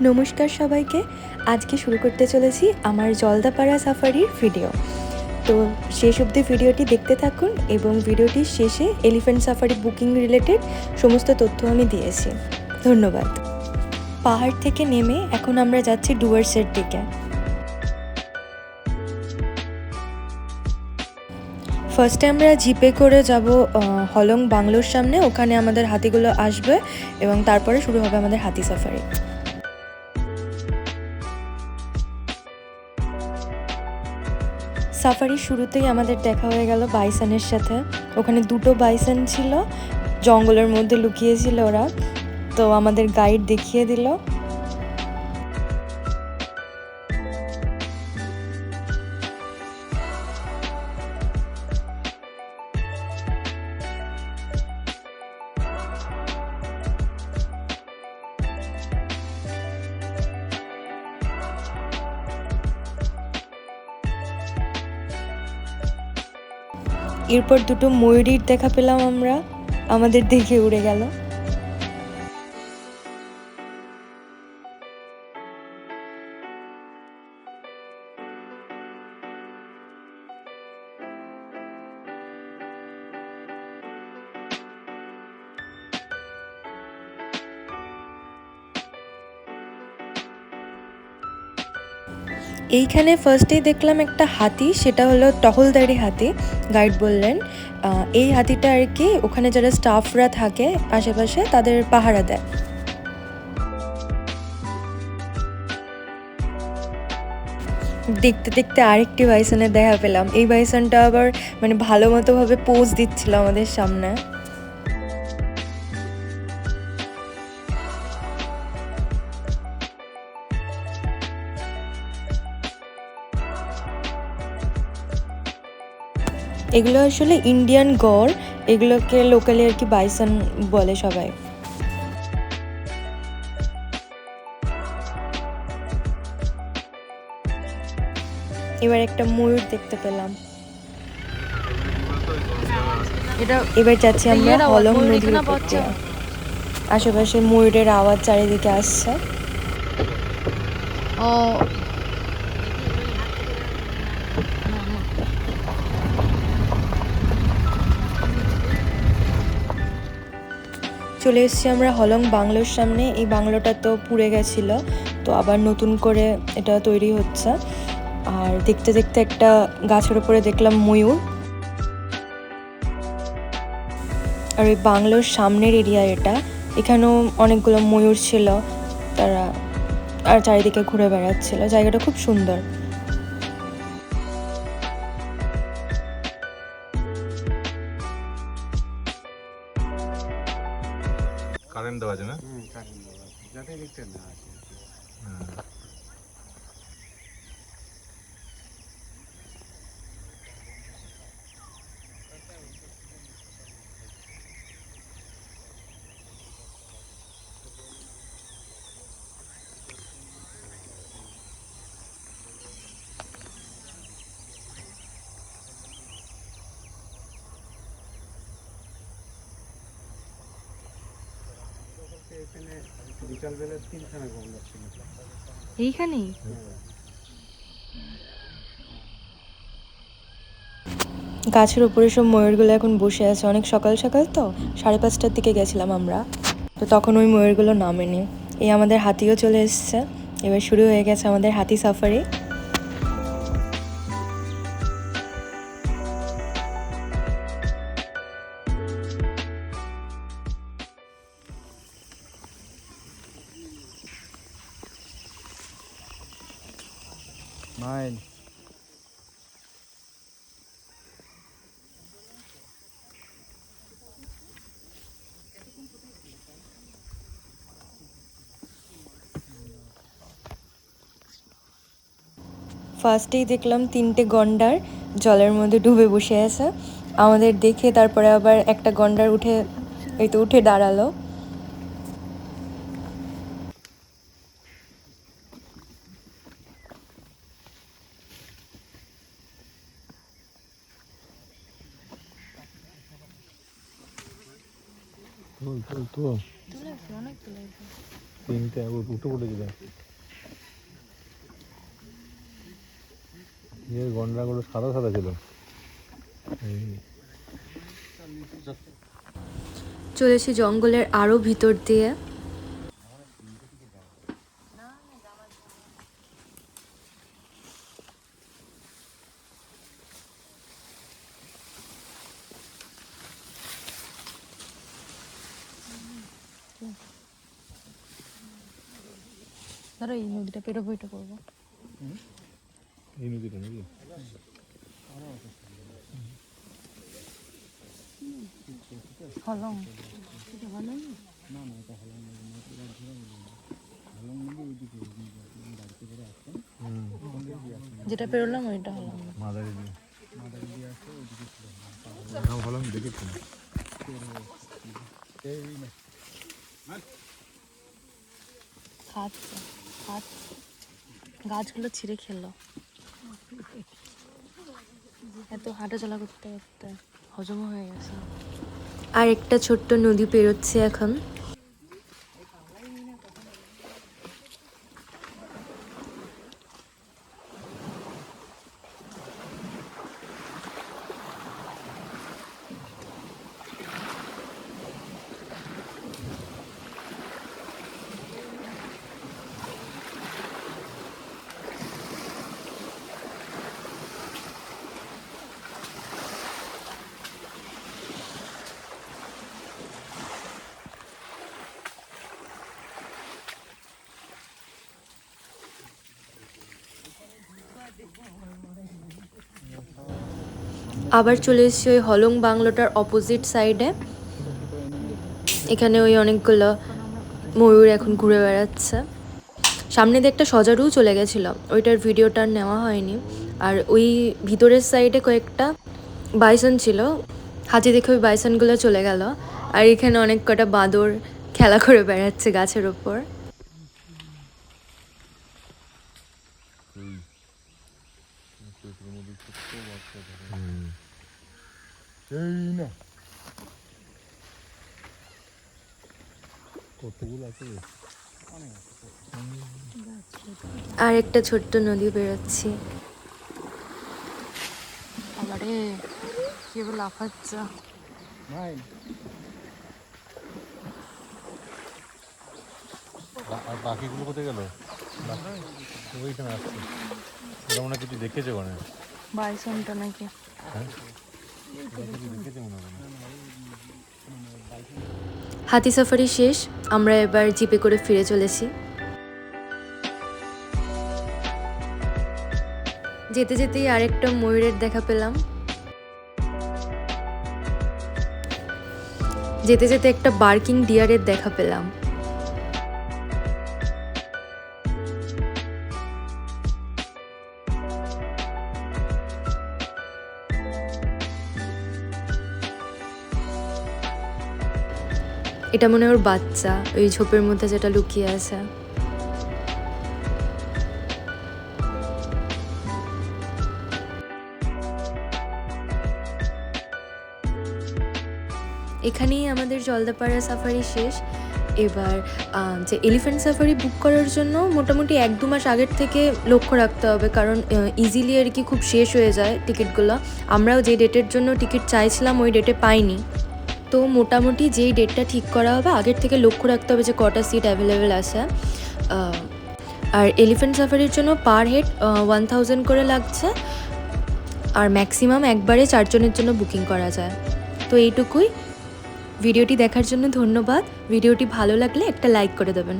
নমস্কার সবাইকে। আজকে শুরু করতে চলেছি আমার জলদাপাড়া সাফারির ভিডিও। তো শেষ অবধি ভিডিওটি দেখতে থাকুন এবং ভিডিওটির শেষে এলিফ্যান্ট সাফারি বুকিং রিলেটেড সমস্ত তথ্য আমি দিয়েছি। ধন্যবাদ। পাহাড় থেকে নেমে এখন আমরা যাচ্ছি ডুয়ার্সের দিকে। ফার্স্টে আমরা জিপে করে যাব হলং বাংলোর সামনে, ওখানে আমাদের হাতিগুলো আসবে এবং তারপরে শুরু হবে আমাদের হাতি সাফারি। সাফারির শুরুতেই আমাদের দেখা হয়ে গেল বাইসনের সাথে। ওখানে দুটো বাইসন ছিল, জঙ্গলের মধ্যে লুকিয়েছিল ওরা, তো আমাদের গাইড দেখিয়ে দিল। এরপর দুটো ময়ূরীর দেখা পেলাম আমরা, আমাদের দেখে উড়ে গেল। এইখানে ফার্স্টেই দেখলাম একটা হাতি, সেটা হলো টহলদারি হাতি। গাইড বললেন এই হাতিটা আর কি ওখানে যারা স্টাফরা থাকে আশেপাশে তাদের পাহারা দেয়। দেখতে দেখতে আরেকটি বাইসনের দেখা পেলাম। এই বাইসনটা আবার মানে ভালো মতোভাবে পোজ দিচ্ছিল আমাদের সামনে। এগুলো আসলে ইন্ডিয়ান গড়, এগুলোকে লোকালি আর কি বাইসন বলে সবাই। এবার একটা ময়ূর দেখতে পেলাম। এবার যাচ্ছি আমরা হলং নদীর উপর দিয়ে। আশেপাশে ময়ূরের আওয়াজ চারিদিকে আসছে। চলে এসেছি আমরা হলং বাংলোর সামনে। এই বাংলোটা তো পুড়ে গেছিল, তো আবার নতুন করে এটা তৈরি হচ্ছে। আর দেখতে দেখতে একটা গাছের উপরে দেখলাম ময়ূর। আর ওই বাংলোর সামনের এরিয়া এটা, এখানেও অনেকগুলো ময়ূর ছিল, তারা আর চারিদিকে ঘুরে বেড়াচ্ছিল। জায়গাটা খুব সুন্দর। কারেন্ট দেওয়া আছে না? কারেন্ট দেওয়া আছে যাতে ইলেকট্রিক না আসে। এখানে বিকালবেলা 3খানা গন্ডা ছিল এইখানেই। গাছের উপরে সব ময়ূরগুলো এখন বসে আছে। অনেক সকাল সকাল তো, 5:30টার দিকে গেছিলাম আমরা, তো তখন ওই ময়ূরগুলো নামেনি। এই আমাদের হাতিও চলে এসছে। এবার শুরু হয়ে গেছে আমাদের হাতি সাফারি। মাইল ফার্স্টেই দেখলাম 3টে গন্ডার জলের মধ্যে ডুবে বসে আছে। আমাদের দেখে তারপরে আবার একটা গন্ডার উঠে দাঁড়ালো। তুল তিনটে উঠে পড়েছিল এর গন্ডাগুলো সাদা সাদা ছিল। চলেছি জঙ্গলের আরো ভিতর দিয়ে। ধরো এই নদীটা পেরোবো, এটা করবো। এই নদীটা নাকি? হলং যেটা পেরোলাম ওইটা হলং। মাদারি দিয়ে নাম হলাম দেখেছি। খাচ্ছে খাচ্ছে, গাছগুলো ছিঁড়ে খেলো। এত হাঁটা চলা করতে করতে হজম হয়ে গেছে। আর একটা ছোট্ট নদী পেরোচ্ছে এখন। আবার চলে এসেছি ওই হলং বাংলোটার অপোজিট সাইডে। এখানে ওই অনেকগুলো ময়ূর এখন ঘুরে বেড়াচ্ছে। সামনে দিয়ে একটা সজারুও চলে গেছিলো, ওইটার ভিডিওটা নেওয়া হয়নি। আর ওই ভিতরের সাইডে কয়েকটা বাইসন ছিল, হাতি দেখে ওই বাইসনগুলো চলে গেল। আর এখানে অনেক কটা বাঁদর খেলা করে বেড়াচ্ছে গাছের ওপর। আর একটা ছোট্ট নদী বেরোচ্ছে। আবারে কি এবার লাফাচ্ছে। আর বাকিগুলো কোথায় গেল? ওইখানে আসছে, ওরা মনে হয় কিছু দেখেছে ওখানে। বাইসনটা নাকি? হ্যাঁ কিছু দেখেছে মনে হয়। হাতি সাফারি শেষ, আমরা এবার জিপে করে ফিরে চলেছি। যেতে যেতেই আরেকটা ময়ূরের দেখা পেলাম। যেতে যেতে একটা বার্কিং ডিয়ারের দেখা পেলাম। এটা মনে হয় ওর বাচ্চা, ওই ঝোপের মধ্যে যেটা লুকিয়ে আছে। এখানেই আমাদের জলদাপাড়া সাফারি শেষ। এবার যে এলিফ্যান্ট সাফারি বুক করার জন্য মোটামুটি 1-2 মাস আগের থেকে লক্ষ্য রাখতে হবে, কারণ ইজিলি আর কি খুব শেষ হয়ে যায় টিকিটগুলো। আমরাও যে ডেটের জন্য টিকিট চাইছিলাম ওই ডেটে পাইনি। তো মোটামুটি যেই ডেটটা ঠিক করা হবে আগের থেকে লক্ষ্য রাখতে হবে যে কটা সিট অ্যাভেলেবেল আছে। আর এলিফ্যান্ট সাফারির জন্য পার হেড 1000 করে লাগছে, আর ম্যাক্সিমাম একবারে 4 জনের জন্য বুকিং করা যায়। তো এইটুকুই। ভিডিওটি দেখার জন্য ধন্যবাদ। ভিডিওটি ভালো লাগলে একটা লাইক করে দেবেন।